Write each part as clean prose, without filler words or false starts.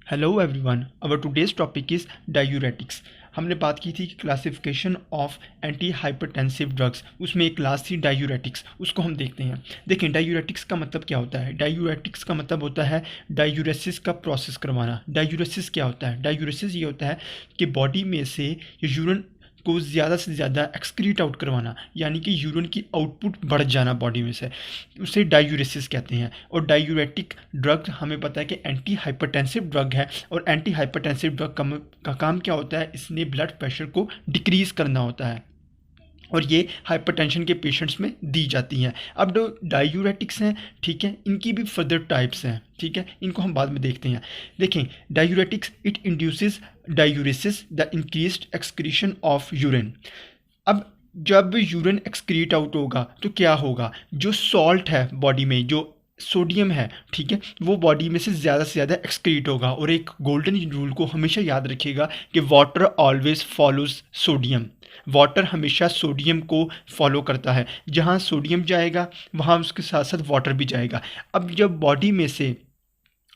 Hello everyone, our today's topic is diuretics. हमने बात की थी classification of anti hypertensive drugs, उसमें एक क्लास थी डायूरेटिक्स। उसको हम देखते हैं। देखें, डायूरेटिक्स का मतलब क्या होता है। डायूरेटिक्स का मतलब होता है डायूरेसिस का प्रोसेस करवाना। डायूरेसिस क्या होता है? डायूरेसिस ये होता है कि बॉडी में से यूरिन को ज़्यादा से ज़्यादा एक्सक्रीट आउट करवाना, यानी कि यूरिन की आउटपुट बढ़ जाना बॉडी में से, उसे डायूरेसिस कहते हैं। और डायूरेटिक ड्रग हमें पता है कि एंटी हाइपरटेंसिव ड्रग है, और एंटी हाइपरटेंसिव ड्रग का काम क्या होता है? इसने ब्लड प्रेशर को डिक्रीज़ करना होता है, और ये हाइपरटेंशन के पेशेंट्स में दी जाती हैं। अब जो डायूरेटिक्स हैं, ठीक है, इनकी भी फर्दर टाइप्स हैं, ठीक है, इनको हम बाद में देखते हैं। देखें, diuretics it induces diuresis the increased excretion of urine. अब जब यूरिन एक्सक्रीट आउट होगा तो क्या होगा? जो सॉल्ट है बॉडी में, जो सोडियम है, ठीक है, वो बॉडी में से ज़्यादा एक्सक्रीट होगा। और एक गोल्डन रूल को हमेशा याद रखिएगा कि water always follows sodium. Water हमेशा सोडियम को फॉलो करता है। जहाँ सोडियम जाएगा वहाँ उसके साथ साथ वाटर भी जाएगा। अब जब बॉडी में से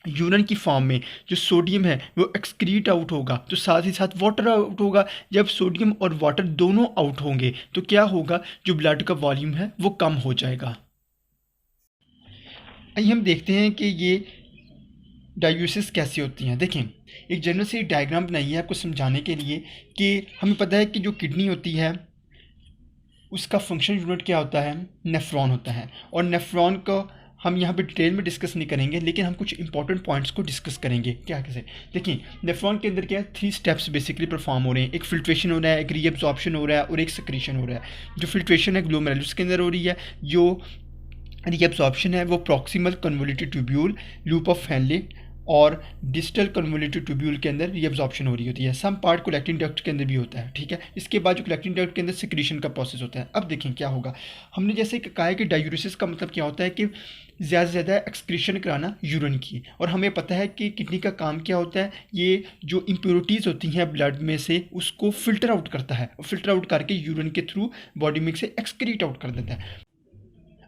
यूरिन की फॉर्म में जो सोडियम है वो एक्सक्रीट आउट होगा तो साथ ही साथ वाटर आउट होगा। जब सोडियम और वाटर दोनों आउट होंगे तो क्या होगा? जो ब्लड का वॉल्यूम है वो कम हो जाएगा। आइए हम देखते हैं कि ये डायूरेसिस कैसे होती हैं। देखें, एक जनरल सी डायग्राम बनाई है आपको समझाने के लिए कि हमें पता है कि जो किडनी होती है उसका फंक्शन यूनिट क्या होता है? नेफ्रॉन होता है। और नेफ्रॉन को हम यहाँ पे डिटेल में डिस्कस नहीं करेंगे, लेकिन हम कुछ इंपॉर्टेंट पॉइंट्स को डिस्कस करेंगे। क्या कैसे? देखिए, नेफ्रॉन के अंदर क्या है, 3 स्टेप्स बेसिकली परफॉर्म हो रहे हैं। एक फिल्ट्रेशन हो रहा है, एक रीअब्जॉर्प्शन हो रहा है, और एक सेक्रीशन हो रहा है। जो फिल्ट्रेशन है ग्लोमेरुलस के अंदर हो रही है, जो रीअब्जॉर्प्शन है वो proximal convoluted tubule, loop of Henle और डिस्टल कन्वोल्यूटेड ट्यूब्यूल के अंदर रीअब्जॉर्प्शन हो रही होती है। सम पार्ट कलेक्टिंग डक्ट के अंदर भी होता है, ठीक है। इसके बाद जो कलेक्टिंग डक्ट के अंदर सिक्रीशन का प्रोसेस होता है। अब देखें क्या होगा। हमने जैसे कहा है कि डायूरेसिस का मतलब क्या होता है कि ज़्यादा से ज़्यादा एक्सक्रीशन कराना यूरिन की। और हमें पता है कि किडनी का काम क्या होता है, ये जो इम्प्योरिटीज़ होती हैं ब्लड में से उसको फ़िल्टर आउट करता है, और फिल्टर आउट करके यूरिन के थ्रू बॉडी में से एक्सक्रीट आउट कर देता है।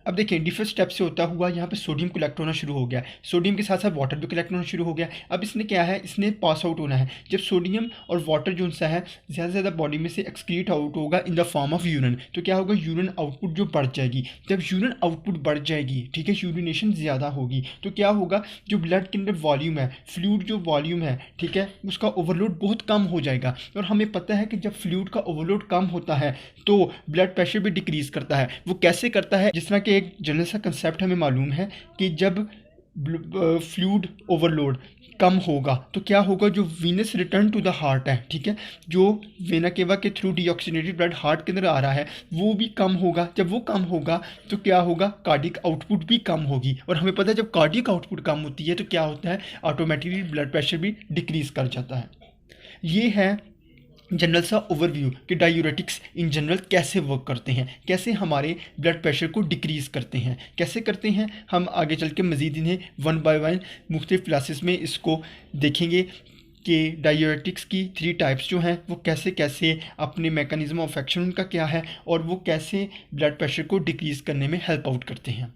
अब देखिए, डिफरेंट स्टेप से होता हुआ यहाँ पे सोडियम कलेक्ट होना शुरू हो गया। सोडियम के साथ साथ वाटर भी कलेक्ट होना शुरू हो गया। अब इसने क्या है, इसने पास आउट होना है। जब सोडियम और वाटर जो सा है ज़्यादा से ज़्यादा बॉडी में से एक्सक्रीट आउट होगा in the form of urine, तो क्या होगा? यूरिन आउटपुट जो बढ़ जाएगी। जब यूरिन आउटपुट बढ़ जाएगी, ठीक है, यूरिनेशन ज़्यादा होगी, तो क्या होगा? जो ब्लड के अंदर वॉल्यूम है, फ्लूइड जो वॉल्यूम है, ठीक है, उसका ओवरलोड बहुत कम हो जाएगा। और हमें पता है कि जब फ्लूइड का ओवरलोड कम होता है तो ब्लड प्रेशर भी डिक्रीज़ करता है। वो कैसे करता है? जिस तरह कि एक जनरल सा कंसेप्ट हमें मालूम है कि जब फ्लूइड ओवरलोड कम होगा तो क्या होगा? जो venous return to the heart है, ठीक है, जो वेना केवा के थ्रू डीऑक्सीजनेटेड ब्लड हार्ट के अंदर आ रहा है वो भी कम होगा। जब वो कम होगा तो क्या होगा? कार्डियक आउटपुट भी कम होगी। और हमें पता है जब कार्डियक आउटपुट कम होती है तो क्या होता है? ऑटोमेटिकली ब्लड प्रेशर भी डिक्रीज कर जाता है। ये है जनरल सा ओवरव्यू कि डायूरेटिक्स इन जनरल कैसे वर्क करते हैं, कैसे हमारे ब्लड प्रेशर को डिक्रीज़ करते हैं, कैसे करते हैं। हम आगे चल के मज़ीद इन्हें वन बाय वन मुख्तलिफ क्लासेस में इसको देखेंगे कि डायूरेटिक्स की 3 टाइप्स जो हैं वो कैसे कैसे अपने मैकेनिज्म ऑफ एक्शन उनका क्या है, और वो कैसे ब्लड प्रेशर को डिक्रीज़ करने में हेल्प आउट करते हैं।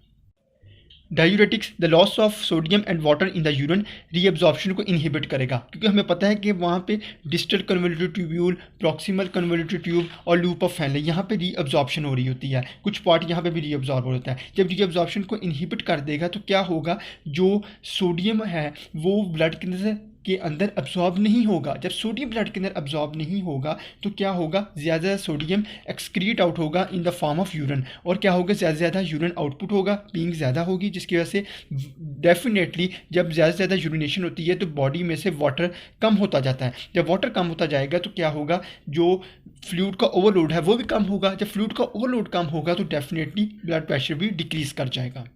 Diuretics the loss of sodium and water in the urine reabsorption को इनहिबिट करेगा, क्योंकि हमें पता है कि वहाँ पे distal convoluted tubule, proximal convoluted tube और लूप ऑफ फैनले यहाँ पे रीअब्जॉर्प्शन हो रही होती है। कुछ पार्ट यहाँ पे भी रीअब्जॉर्ब होता है। जब रीअब्जॉर्प्शन को इनहिबिट कर देगा तो क्या होगा? जो सोडियम है वो ब्लड के अंदर अब्जॉर्ब नहीं होगा। जब सोडियम ब्लड के अंदर अब्जॉर्ब नहीं होगा तो क्या होगा? ज़्यादा सोडियम एक्सक्रीट आउट होगा in the form of urine, और क्या होगा? ज़्यादा से ज़्यादा यूरिन आउटपुट होगा, पीइंग ज़्यादा होगी, जिसकी वजह से डेफिनेटली जब ज़्यादा से ज़्यादा यूरिनेशन होती है तो बॉडी में से वाटर कम होता जाता है। जब वाटर कम होता जाएगा तो क्या होगा? जो फ्लूइड का ओवरलोड है वो भी कम होगा। जब फ्लूइड का ओवरलोड कम होगा तो डेफिनेटली ब्लड प्रेशर भी डिक्रीज कर जाएगा।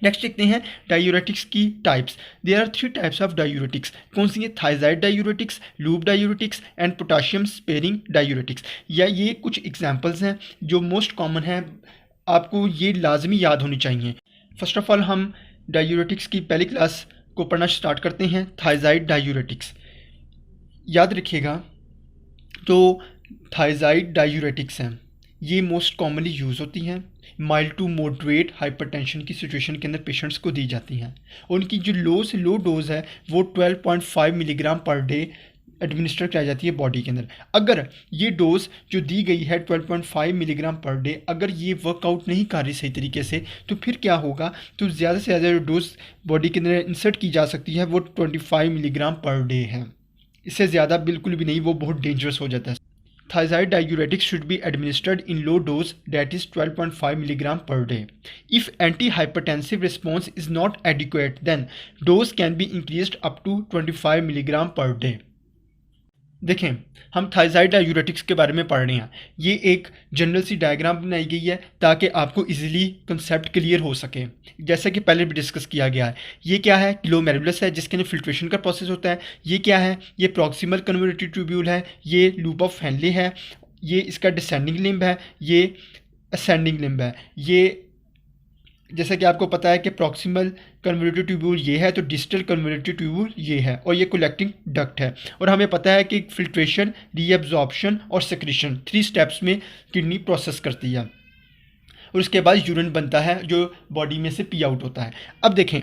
नेक्स्ट देखते हैं डायूरेटिक्स की types. There are 3 types of diuretics. कौन सी है? Thiazide diuretics, loop diuretics and potassium sparing diuretics. या ये कुछ एग्जांपल्स हैं जो मोस्ट कॉमन है, आपको ये लाजमी याद होनी चाहिए। फर्स्ट ऑफ ऑल हम डायूरेटिक्स की पहली क्लास को पढ़ना स्टार्ट करते हैं। थायजाइड डायूरेटिक्स याद रखिएगा, तो थायजाइड डायूरेटिक्स हैं, ये मोस्ट कॉमनली यूज़ होती हैं। माइल्ड टू मॉडरेट हाइपरटेंशन की सिचुएशन के अंदर पेशेंट्स को दी जाती हैं। उनकी जो लो से लो डोज है वो 12.5 मिलीग्राम पर डे एडमिनिस्टर कराई जाती है बॉडी के अंदर। अगर ये डोज जो दी गई है 12.5 मिलीग्राम पर डे, अगर ये वर्कआउट नहीं कर रही सही तरीके से, तो फिर क्या होगा, तो ज़्यादा से ज़्यादा जो डोज बॉडी के अंदर इंसर्ट की जा सकती है वो 25 मिलीग्राम पर डे है। इससे ज़्यादा बिल्कुल भी नहीं, वो बहुत डेंजरस हो जाता है। Thiazide diuretics should be administered in low dose, that is 12.5 milligram per day. If antihypertensive response is not adequate, then dose can be increased up to 25 milligram per day. देखें, हम थायजाइड डायूरेटिक्स के बारे में पढ़ रहे हैं। ये एक जनरल सी डायग्राम बनाई गई है ताकि आपको इजीली कंसेप्ट क्लियर हो सके। जैसा कि पहले भी डिस्कस किया गया है, ये क्या है, ग्लोमेरुलस है जिसके अंदर फिल्ट्रेशन का प्रोसेस होता है। ये क्या है, ये प्रॉक्सिमल कन्वर्टिव ट्यूब्यूल है, ये लूप ऑफ हेनले है, ये इसका डिसेंडिंग लिम्ब है, ये असेंडिंग लिम्ब है। ये जैसा कि आपको पता है कि प्रॉक्सिमल कन्वर्टिव ट्यूब्यूल ये है, तो डिस्टल कन्वर्टिव ट्यूब्यूल ये है, और ये कलेक्टिंग डक्ट है। और हमें पता है कि फिल्ट्रेशन, रीअब्जॉर्प्शन और सेक्रेशन 3 स्टेप्स में किडनी प्रोसेस करती है, और उसके बाद यूरिन बनता है जो बॉडी में से पी आउट होता है। अब देखें,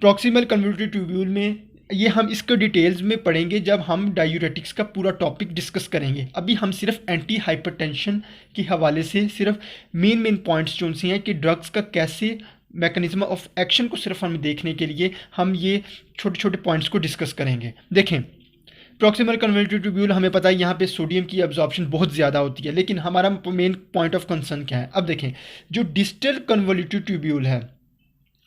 प्रॉक्सिमल कन्वर्टिव ट्यूब्यूल में ये हम इसको डिटेल्स में पढ़ेंगे जब हम डायूरेटिक्स का पूरा टॉपिक डिस्कस करेंगे। अभी हम सिर्फ एंटी हाइपरटेंशन के हवाले से सिर्फ मेन पॉइंट्स जो उनसे हैं कि ड्रग्स का कैसे मैकेनिज्म ऑफ एक्शन को सिर्फ हम देखने के लिए हम ये छोटे छोटे पॉइंट्स को डिस्कस करेंगे। देखें, प्रॉक्सिमल कन्वर्टिव ट्यूब्यूल हमें पता है यहाँ पे सोडियम की एब्जॉर्प्शन बहुत ज़्यादा होती है, लेकिन हमारा मेन पॉइंट ऑफ कंसर्न क्या है। अब देखें, जो डिस्टल कन्वोल्यूटिव ट्यूब्यूल है,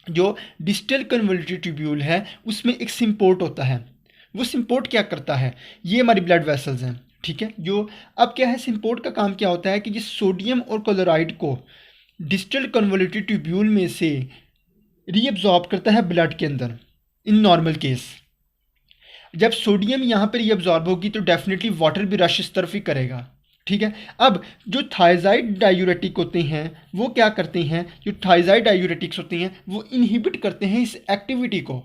जो डिस्टल कन्वोल्यूटिव ट्यूब्यूल है, उसमें एक सिम्पोर्ट होता है। वो सिम्पोर्ट क्या करता है, ये हमारी ब्लड वेसल्स हैं, ठीक है। जो अब क्या है, सिम्पोर्ट का काम क्या होता है कि ये सोडियम और क्लोराइड को डिस्टल कन्वोल्यूटिव ट्यूब्यूल में से रीअब्जॉर्ब करता है ब्लड के अंदर। इन नॉर्मल केस जब सोडियम यहाँ पर रीअब्जॉर्ब होगी तो डेफिनेटली वाटर भी रश इस तरफ ही करेगा, ठीक है। अब जो थायजाइड डायूरेटिक होते हैं वो क्या करते हैं, जो थायजाइड डायूरेटिक्स होते हैं वो इनहिबिट करते हैं इस एक्टिविटी को।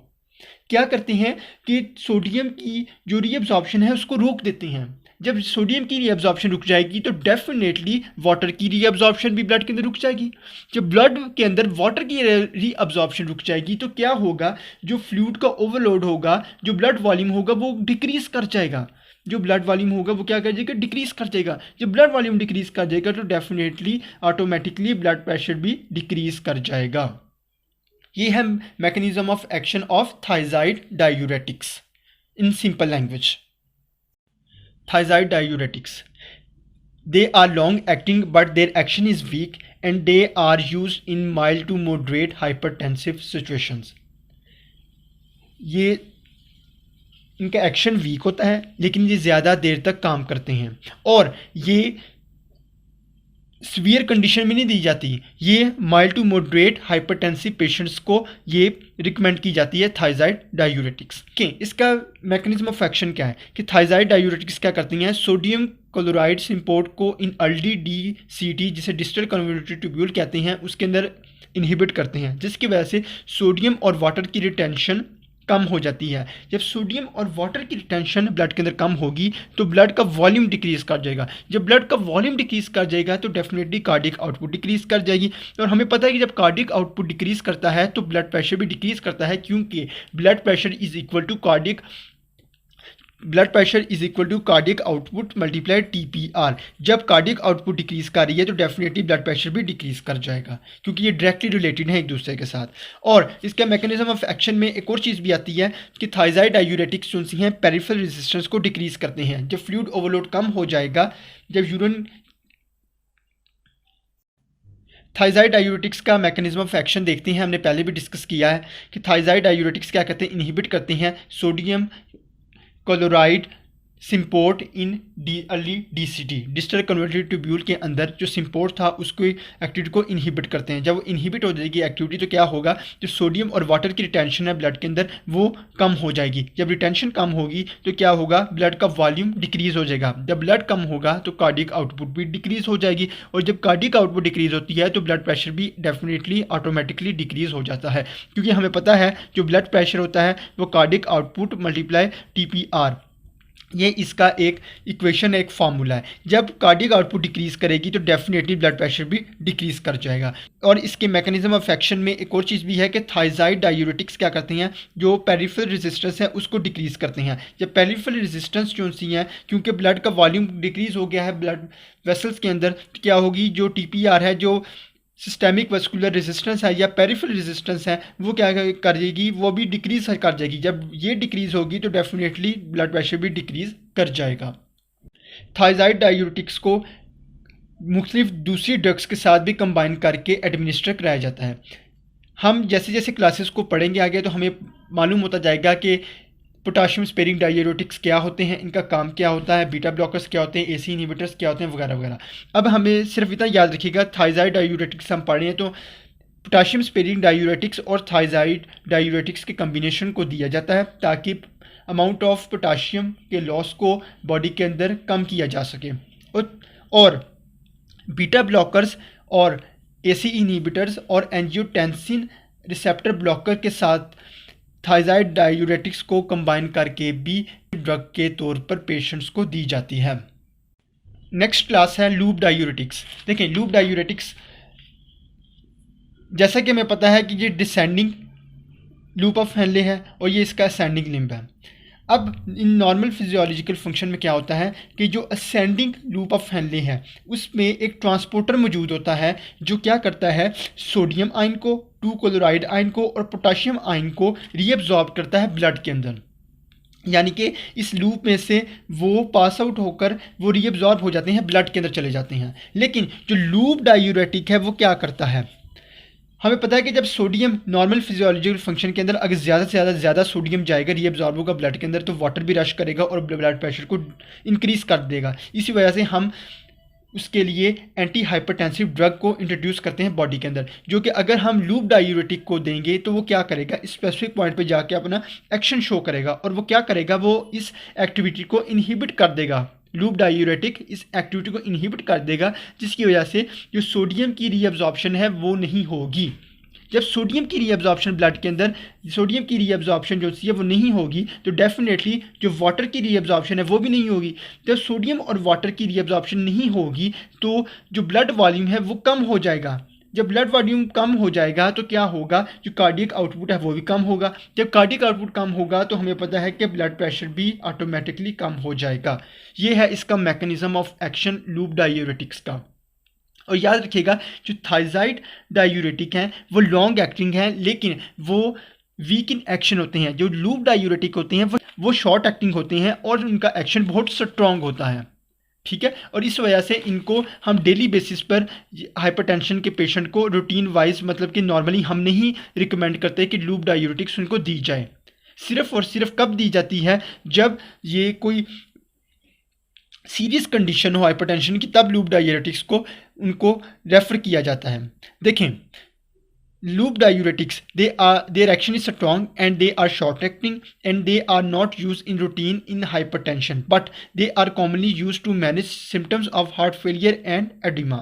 क्या करते हैं कि सोडियम की जो रीअब्जॉर्प्शन है उसको रोक देते हैं। जब सोडियम की रीअब्जॉर्प्शन रुक जाएगी तो डेफिनेटली वाटर की रीअब्जॉर्प्शन भी ब्लड के अंदर रुक जाएगी। जब ब्लड के अंदर वाटर की रीअब्जॉर्प्शन रुक जाएगी तो क्या होगा, जो फ्लूइड का ओवरलोड होगा, जो ब्लड वॉल्यूम होगा वो डिक्रीज कर जाएगा। जो ब्लड वॉल्यूम होगा वो क्या कर जाएगा, डिक्रीज कर जाएगा। जब ब्लड वॉल्यूम डिक्रीज कर जाएगा तो डेफिनेटली ऑटोमेटिकली ब्लड प्रेशर भी डिक्रीज कर जाएगा। ये है mechanism of action of thiazide diuretics in simple language. Thiazide diuretics, they are long acting but their action is weak and they are used in mild to moderate hypertensive situations. ये इनका action week होता है लेकिन ये ज़्यादा देर तक काम करते हैं, और ये सीवियर कंडीशन में नहीं दी जाती। ये mild to moderate hypertensive patients को ये रिकमेंड की जाती है थायजाइड डायूरेटिक्स के। इसका मैकेनिज्म ऑफ एक्शन क्या है कि थायजाइड डायूरेटिक्स क्या करती हैं, सोडियम क्लोराइड सिम्पोर्ट को इन अर्ली DCT जिसे डिस्टल कन्वोल्यूटिव ट्यूब्यूल कहते हैं उसके अंदर इनहिबिट करते हैं, जिसकी वजह से सोडियम और वाटर की रिटेंशन कम हो जाती है। जब सोडियम और वाटर की रिटेंशन ब्लड के अंदर कम होगी तो ब्लड का वॉल्यूम डिक्रीज कर जाएगा। जब ब्लड का वॉल्यूम डिक्रीज कर जाएगा तो डेफिनेटली कार्डिक आउटपुट डिक्रीज कर जाएगी, और हमें पता है कि जब कार्डिक आउटपुट डिक्रीज करता है तो ब्लड प्रेशर भी डिक्रीज करता है, क्योंकि blood pressure is equal to cardiac output multiply TPR। जब कार्डिक आउटपुट डिक्रीज कर रही है तो डेफिनेटली ब्लड प्रेशर भी डिक्रीज कर जाएगा, क्योंकि ये डायरेक्टली रिलेटेड है एक दूसरे के साथ। और इसका मैकेनिज्म ऑफ एक्शन में एक और चीज़ भी आती है कि थायजाइड डायूरेटिक्स जो हैं पेरिफेरल रेजिस्टेंस को डिक्रीज करते हैं। जब फ्लूइड ओवरलोड कम हो जाएगा, जब यूरिन थायजाइड डायूरेटिक्स का मैकेनिज्म ऑफ एक्शन देखते हैं, हमने पहले भी डिस्कस किया है कि थायजाइड डायूरेटिक्स क्या करते हैं, इनहिबिट करते हैं sodium chloride symport in early DCT distal convolutive tubule के अंदर जो सिम्पोर्ट था उसको एक्टिविटी को इनहिबिट करते हैं। जब वो इनहिबिट हो जाएगी एक्टिविटी तो क्या होगा, जो सोडियम और वाटर की रिटेंशन है ब्लड के अंदर वो कम हो जाएगी। जब रिटेंशन कम होगी तो क्या होगा, ब्लड का वॉल्यूम डिक्रीज हो जाएगा। जब ब्लड कम होगा तो कार्डिक आउटपुट भी डिक्रीज हो जाएगी, और जब कार्डिक आउटपुट डिक्रीज होती है तो ब्लड प्रेशर भी डेफिनेटली ऑटोमेटिकली डिक्रीज हो जाता है, क्योंकि हमें पता है जो ब्लड प्रेशर होता है वो कार्डिक आउटपुट मल्टीप्लाई TPR ये इसका एक इक्वेशन है, एक फार्मूला है। जब कार्डियक आउटपुट डिक्रीज करेगी तो डेफिनेटली ब्लड प्रेशर भी डिक्रीज कर जाएगा। और इसके मैकेनिज्म ऑफ एक्शन में एक और चीज़ भी है कि थायजाइड डायूरेटिक्स क्या करते हैं, जो पेरिफेरल रेजिस्टेंस है उसको डिक्रीज करते हैं। जब पेरिफेरल रेजिस्टेंस जो सी है, क्योंकि ब्लड का वॉल्यूम डिक्रीज हो गया है ब्लड वेसल्स के अंदर, तो क्या होगी, जो टीपीआर है, जो सिस्टेमिक वस्कुलर रेजिस्टेंस है या पेरिफेरल रेजिस्टेंस है, वो क्या करेगी, वो भी डिक्रीज कर जाएगी। जब ये डिक्रीज होगी तो डेफिनेटली ब्लड प्रेशर भी डिक्रीज कर जाएगा। थायजाइड डायूरेटिक्स को मुख्तलिफ दूसरी ड्रग्स के साथ भी कंबाइन करके एडमिनिस्टर कराया जाता है। हम जैसे जैसे क्लासेस को पढ़ेंगे आगे तो हमें मालूम होता जाएगा कि पोटाशियम स्पेरिंग डायूरेटिक्स क्या होते हैं, इनका काम क्या होता है, बीटा ब्लॉकर्स क्या होते हैं, एसी इनहिबिटर्स क्या होते हैं, वगैरह वगैरह। अब हमें सिर्फ इतना याद रखिएगा, थायजाइड डायूरेटिक्स हम पढ़ रहे हैं तो पोटाशियम स्पेरिंग डायूरेटिक्स और थायजाइड डायूरेटिक्स के कम्बिनेशन को दिया जाता है ताकि अमाउंट ऑफ पोटाशियम के लॉस को बॉडी के अंदर कम किया जा सके। और बीटा ब्लॉकर्स और एसी इनहिबिटर्स और एंजियोटेंसिन रिसेप्टर ब्लॉकर के साथ थायजाइड डायूरेटिक्स को कंबाइन करके भी ड्रग के तौर पर पेशेंट्स को दी जाती है। नेक्स्ट क्लास है लूप डायूरेटिक्स। देखें, लूप डायूरेटिक्स जैसा कि हमें पता है कि ये डिसेंडिंग लूप ऑफ हेनले है और ये इसका असेंडिंग लिम्ब है। अब इन नॉर्मल फिजियोलॉजिकल फंक्शन में क्या होता है कि जो असेंडिंग लूप ऑफ हेनले है उसमें एक ट्रांसपोर्टर मौजूद होता है जो क्या करता है, सोडियम आयन को, 2 क्लोराइड आयन को और पोटाशियम आयन को रीअब्जॉर्ब करता है ब्लड के अंदर। यानी कि इस लूप में से वो पास आउट होकर वो रीअब्जॉर्ब हो जाते हैं, ब्लड के अंदर चले जाते हैं। लेकिन जो लूप डायूरेटिक है वो क्या करता है, हमें पता है कि जब सोडियम नॉर्मल फिजियोलॉजिकल फंक्शन के अंदर अगर ज़्यादा सोडियम जाएगा, रीअब्जॉर्ब होगा ब्लड के अंदर, तो वाटर भी रश करेगा और ब्लड प्रेशर को इंक्रीज़ कर देगा। इसी वजह से हम उसके लिए एंटी हाइपरटेंसिव ड्रग को इंट्रोड्यूस करते हैं बॉडी के अंदर, जो कि अगर हम लूप डायूरेटिक को देंगे तो वो क्या करेगा, स्पेसिफिक पॉइंट पे जाके अपना एक्शन शो करेगा और वो क्या करेगा, वो इस एक्टिविटी को इनहिबिट कर देगा। लूप डायूरेटिक इस एक्टिविटी को इनहिबिट कर देगा जिसकी वजह से जो सोडियम की रीअब्जॉर्प्शन है वो नहीं होगी। जब सोडियम की रीअब्जॉर्प्शन ब्लड के अंदर, सोडियम की रीअब्जॉर्प्शन जो है वो नहीं होगी तो डेफिनेटली जो वाटर की रीअब्जॉर्प्शन है वो भी नहीं होगी। जब सोडियम और वाटर की रीअब्जॉर्प्शन नहीं होगी तो जो ब्लड वॉल्यूम है वो कम हो जाएगा। जब ब्लड वॉल्यूम कम हो जाएगा तो क्या होगा, जो कार्डियक आउटपुट है वो भी कम होगा। जब कार्डियक आउटपुट कम होगा तो हमें पता है कि ब्लड प्रेशर भी ऑटोमेटिकली कम हो जाएगा। ये है इसका mechanism of action loop diuretics का। और याद रखिएगा, जो थायजाइड डायूरेटिक हैं वो लॉन्ग एक्टिंग हैं लेकिन वो वीक इन एक्शन होते हैं। जो लूप डायूरेटिक होते हैं वो शॉर्ट एक्टिंग होते हैं और उनका एक्शन बहुत स्ट्रॉन्ग होता है। ठीक है, और इस वजह से इनको हम डेली बेसिस पर हाइपरटेंशन के पेशेंट को रूटीन वाइज, मतलब कि नॉर्मली हम नहीं रिकमेंड करते कि लूप डायूरेटिक्स उनको दी जाए। सिर्फ और सिर्फ कब दी जाती है, जब ये कोई सीरियस कंडीशन हो हाइपरटेंशन की, तब लूप डायूरेटिक्स को उनको रेफर किया जाता है। देखें, loop diuretics, their action is strong and they are short acting and they are not used in routine in hypertension, but they are commonly used to manage symptoms of heart failure and edema.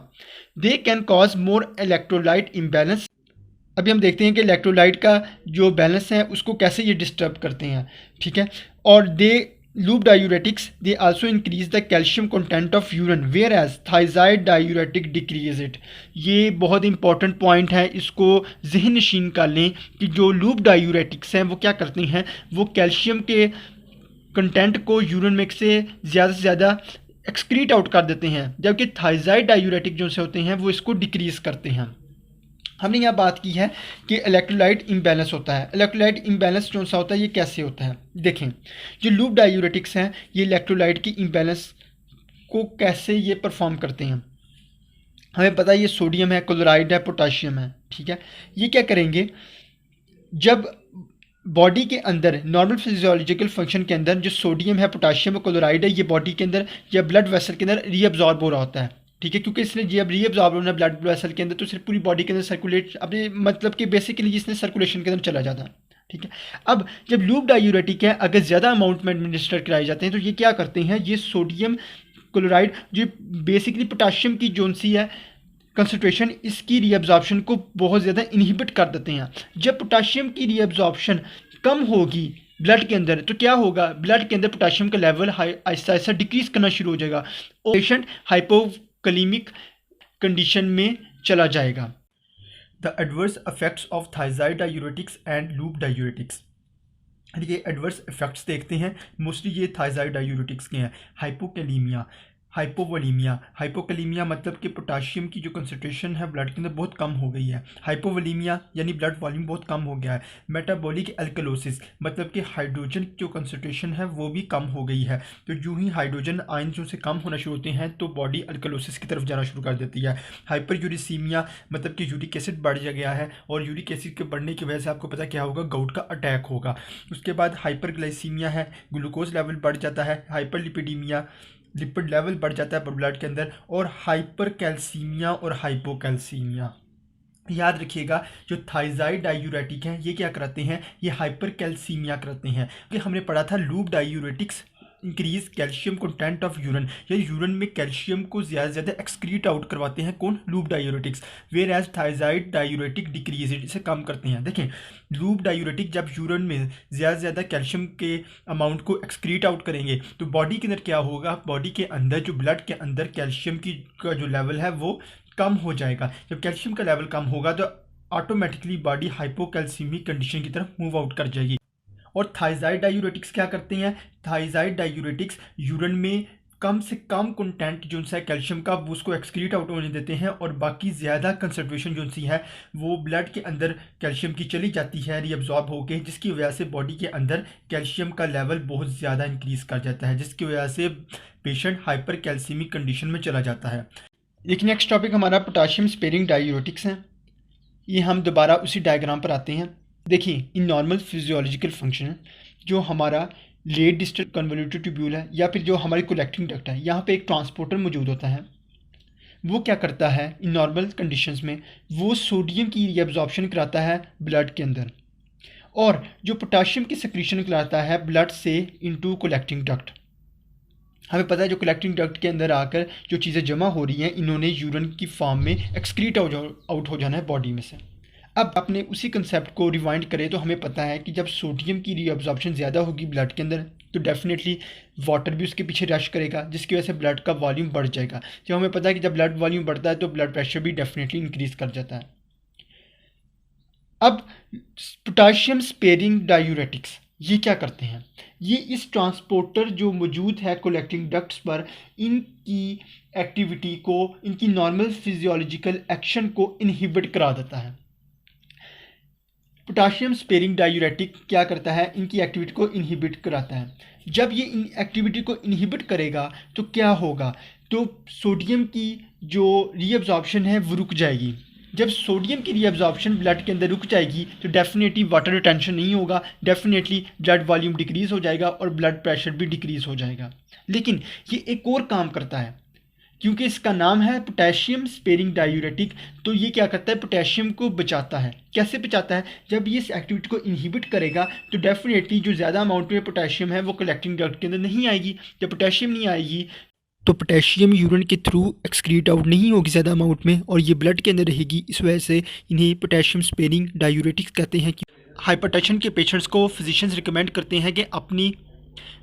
They can cause more electrolyte imbalance. अभी हम देखते हैं कि electrolyte का जो balance है उसको कैसे ये डिस्टर्ब करते हैं। ठीक है, और loop diuretics, they also increase the calcium content of urine whereas thiazide diuretic decrease it. ये बहुत इंपॉर्टेंट पॉइंट है, इसको जहन नशीन कर लें कि जो लूप डायूरेटिक्स हैं वो क्या करते हैं, वो कैल्शियम के कंटेंट को यूरिन में से ज़्यादा एक्सक्रीट आउट कर देते हैं, जबकि थायजाइड डायूरेटिक जो से होते हैं वो इसको डिक्रीज़ करते हैं। हमने यहाँ बात की है कि इलेक्ट्रोलाइट इम्बैलेंस होता है। इलेक्ट्रोलाइट इम्बैलेंस जो सा होता है ये कैसे होता है, देखें, जो लूप डायूरेटिक्स हैं ये इलेक्ट्रोलाइट की इम्बैलेंस को कैसे ये परफॉर्म करते हैं। हमें पता है ये सोडियम है, क्लोराइड है, पोटाशियम है। ठीक है, ये क्या करेंगे, जब बॉडी के अंदर नॉर्मल फिजियोलॉजिकल फंक्शन के अंदर जो सोडियम है, पोटाशियम है, क्लोराइड है, ये बॉडी के अंदर या ब्लड वेसल के अंदर रीअब्जॉर्ब हो रहा होता है। ठीक है, क्योंकि इसने जब रीअब्जॉर्ब होना ब्लड वेसल के अंदर तो सिर्फ पूरी बॉडी के अंदर सर्कुलेट, अपने मतलब कि बेसिकली इसने सर्कुलेशन के अंदर चला जाता है। ठीक है, अब जब लूप डायूरेटिक है अगर ज़्यादा अमाउंट में एडमिनिस्टर कराए जाते हैं तो ये क्या करते हैं, ये सोडियम क्लोराइड जो बेसिकली पोटाशियम की जोन सी है कंसनट्रेशन, इसकी रीअब्जॉर्प्शन को बहुत ज़्यादा इनहिबिट कर देते हैं। जब पोटाशियम की रीअब्जॉर्प्शन कम होगी ब्लड के अंदर, तो क्या होगा, ब्लड के अंदर पोटाशियम का लेवल आहिस्ता आहिस्ता डिक्रीज करना शुरू हो जाएगा और पेशेंट हाइपोकलीमिक कंडीशन में चला जाएगा। The adverse effects of thiazide diuretics and loop diuretics. ये एडवर्स इफेक्ट्स देखते हैं, मोस्टली ये थायजाइड डायूरेटिक्स के हैं। Hypokalaemia, hypovolaemia. हाइपोकैलीमिया मतलब कि पोटाशियम की जो कंसनट्रेशन है ब्लड के अंदर बहुत कम हो गई है। हाइपोवोलीमिया यानी ब्लड वॉल्यूम बहुत कम हो गया है। मेटाबॉलिक एल्कलोसिस मतलब कि हाइड्रोजन की जो कंसनट्रेशन है वो भी कम हो गई है। तो यूं ही हाइड्रोजन आयन जो से कम होना शुरू होते हैं तो बॉडी अल्कलोसिस की तरफ जाना शुरू कर देती है। हाइपर यूरिसीमिया मतलब कि यूरिक एसिड बढ़ गया है और यूरिक एसिड के बढ़ने की वजह से आपको पता क्या होगा, गाउट का अटैक होगा। उसके बाद हाइपरग्लाइसीमिया है, ग्लूकोज लेवल बढ़ जाता है। हाइपरलिपिडीमिया, लिपिड लेवल बढ़ जाता है ब्लड के अंदर। और हाइपर कैल्सीमिया और हाइपोकैल्सीमिया। याद रखिएगा जो थायजाइड डायूरेटिक हैं ये क्या कराते हैं, ये हाइपर कैल्सीमिया कराते हैं। कि हमने पढ़ा था loop diuretics increase calcium content of urine, या यूरिन में कैल्शियम को ज़्यादा से ज़्यादा एक्सक्रीट आउट करवाते हैं कौन, loop diuretics. Whereas thiazide diuretic decrease it, इसे कम करते हैं। देखें लूप डायूरेटिक जब यूरिन में ज़्यादा से ज़्यादा कैल्शियम के अमाउंट को एक्सक्रीट आउट करेंगे तो बॉडी के अंदर क्या होगा, बॉडी के अंदर जो ब्लड के अंदर कैल्शियम की का जो लेवल है वो कम हो जाएगा। जब कैल्शियम का लेवल कम होगा तो ऑटोमेटिकली बॉडी हाइपोकैल्सीमिक कंडीशन की तरफ मूव आउट कर जाएगी। और थायजाइड डायूरेटिक्स क्या करते हैं, थायजाइड डायूरेटिक्स यूरिन में कम से कम कंटेंट जो सा कैल्शियम का वो उसको एक्सक्रीट आउट होने देते हैं और बाकी ज़्यादा कंसनट्रेशन जो सी है वो ब्लड के अंदर कैल्शियम की चली जाती है रीअब्जॉर्ब होकर, जिसकी वजह से बॉडी के अंदर कैल्शियम का लेवल बहुत ज़्यादा इंक्रीज़ कर जाता है, जिसकी वजह से पेशेंट हाइपर कैल्सीमिक कंडीशन में चला जाता है। एक नेक्स्ट टॉपिक हमारा पोटाशियम स्पेरिंग डायूरेटिक्स हैं। ये हम दोबारा उसी डायग्राम पर आते हैं। देखिए इन नॉर्मल फिजियोलॉजिकल फंक्शन जो हमारा लेट डिस्टल कन्वोल्यूटेड ट्यूब्यूल है या फिर जो हमारी कलेक्टिंग डक्ट है, यहाँ पे एक ट्रांसपोर्टर मौजूद होता है। वो क्या करता है इन नॉर्मल कंडीशंस में, वो सोडियम की रीअब्जॉर्प्शन कराता है ब्लड के अंदर और जो पोटाशियम की सेक्रीशन कराता है ब्लड से इनटू कलेक्टिंग डक्ट। हमें पता है जो कलेक्टिंग डक्ट के अंदर आकर जो चीज़ें जमा हो रही हैं इन्होंने यूरिन की फॉर्म में एक्सक्रीट आउट हो जाना है बॉडी में से। अब आपने उसी कंसेप्ट को रिवाइंड करें तो हमें पता है कि जब सोडियम की रीअब्जॉर्प्शन ज़्यादा होगी ब्लड के अंदर तो डेफिनेटली वाटर भी उसके पीछे रश करेगा, जिसकी वजह से ब्लड का वॉल्यूम बढ़ जाएगा। जब हमें पता है कि जब ब्लड वॉल्यूम बढ़ता है तो ब्लड प्रेशर भी डेफिनेटली इंक्रीज कर जाता है। अब पोटाशियम स्पेरिंग डायूरेटिक्स ये क्या करते हैं, ये इस ट्रांसपोर्टर जो मौजूद है कलेक्टिंग डक्ट्स पर इनकी एक्टिविटी को, इनकी नॉर्मल फिजियोलॉजिकल एक्शन को इनहिबिट करा देता है। पोटाशियम स्पेरिंग डायूरेटिक क्या करता है, इनकी एक्टिविटी को इनहिबिट कराता है। जब ये इन एक्टिविटी को इनहिबिट करेगा तो क्या होगा, तो सोडियम की जो रीअब्जॉर्प्शन है वो रुक जाएगी। जब सोडियम की रीअब्जॉर्प्शन ब्लड के अंदर रुक जाएगी तो डेफिनेटली वाटर रिटेंशन नहीं होगा, डेफिनेटली ब्लड वॉल्यूम डिक्रीज़ हो जाएगा और ब्लड प्रेशर भी डिक्रीज़ हो जाएगा। लेकिन ये एक और काम करता है, क्योंकि इसका नाम है पोटेशियम स्पेरिंग डायूरेटिक, तो ये क्या करता है, पोटेशियम को बचाता है। कैसे बचाता है, जब ये इस एक्टिविटी को इनहिबिट करेगा तो डेफिनेटली जो ज़्यादा अमाउंट में पोटेशियम है वो कलेक्टिंग डक्ट के अंदर नहीं आएगी। जब पोटेशियम नहीं आएगी तो पोटेशियम यूरिन के थ्रू एक्सक्रीट आउट नहीं होगी ज़्यादा अमाउंट में और ये ब्लड के अंदर रहेगी। इस वजह से इन्हें पोटेशियम स्पेरिंग डायूरेटिक्स कहते हैं। कि हाइपरटेंशन के पेशेंट्स को फिजिशियंस रिकमेंड करते हैं कि अपनी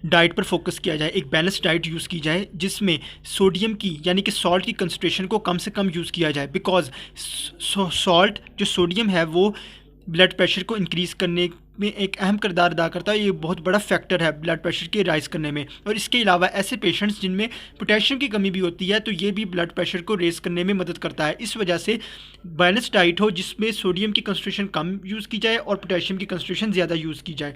डाइट पर फोकस किया जाए, एक बैलेंस डाइट यूज़ की जाए जिसमें सोडियम की यानी कि सॉल्ट की कंसंट्रेशन को कम से कम यूज़ किया जाए। बिकॉज सॉल्ट जो सोडियम है वो ब्लड प्रेशर को इंक्रीज़ करने में एक अहम किरदार अदा करता है। ये बहुत बड़ा फैक्टर है ब्लड प्रेशर के राइज़ करने में। और इसके अलावा ऐसे पेशेंट्स जिनमें पोटेशियम की कमी भी होती है तो ये भी ब्लड प्रेशर को रेज़ करने में मदद करता है। इस वजह से बैलेंस डाइट हो जिसमें सोडियम की कंसंट्रेशन कम यूज़ की जाए और पोटेशियम की कंसंट्रेशन ज़्यादा यूज़ की जाए,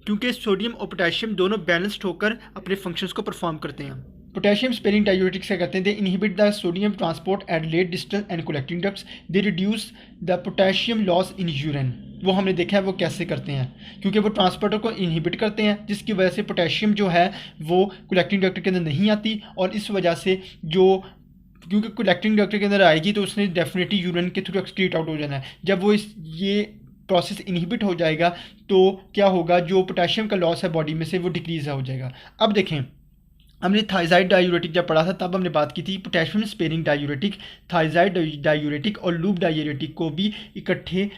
क्योंकि सोडियम और पोटेशियम दोनों बैलेंस्ड होकर अपने फंक्शंस को परफॉर्म करते हैं। पोटेशियम स्पेरिंग डायूरेटिक्स क्या करते हैं, they inhibit the sodium transport at late distal and collecting ducts, they reduce the potassium loss in urine. वो हमने देखा है वो कैसे करते हैं, क्योंकि वो ट्रांसपोर्टर को इनहिबिट करते हैं जिसकी वजह से पोटेशियम जो है वो कलेक्टिंग डक्ट के अंदर नहीं आती और इस वजह से जो क्योंकि कलेक्टिंग डक्ट के अंदर आएगी तो उसने डेफिनेटली यूरिन के थ्रू एक्सक्रीट आउट हो जाना है। जब वो ये प्रोसेस इनहिबिट हो जाएगा तो क्या होगा, जो पोटेशियम का लॉस है बॉडी में से वो डिक्रीज हो जाएगा। अब देखें हमने थायजाइड डायूरेटिक जब पढ़ा था तब हमने बात की थी potassium sparing diuretic, thiazide diuretic और लूप डायूरेटिक को भी इकट्ठे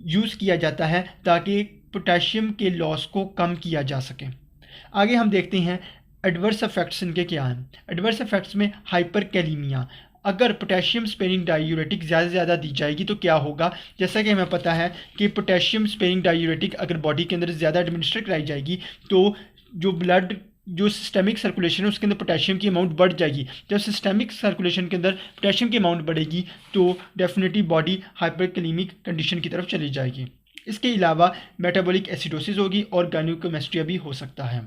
यूज़ किया जाता है ताकि पोटेशियम के लॉस को कम किया जा सके। आगे हम देखते हैं एडवर्स इफेक्ट्स इनके क्या हैं। एडवर्स इफेक्ट्स में हाइपर कैलीमिया, अगर पोटेशियम स्पेयरिंग डायूरेटिक ज़्यादा से ज़्यादा दी जाएगी तो क्या होगा, जैसा कि हमें पता है कि पोटेशियम स्पेयरिंग डायूरेटिक अगर बॉडी के अंदर ज़्यादा एडमिनिस्टर कराई जाएगी तो जो सिस्टेमिक सर्कुलेशन है उसके अंदर पोटेशियम की अमाउंट बढ़ जाएगी। जब सिस्टेमिक सर्कुलेशन के अंदर पोटेशियम की अमाउंट बढ़ेगी तो डेफिनेटली बॉडी हाइपरकैलीमिक कंडीशन की तरफ चली जाएगी। इसके अलावा मेटाबॉलिक एसिडोसिस होगी और गायनेकोमेस्ट्रिया भी हो सकता है।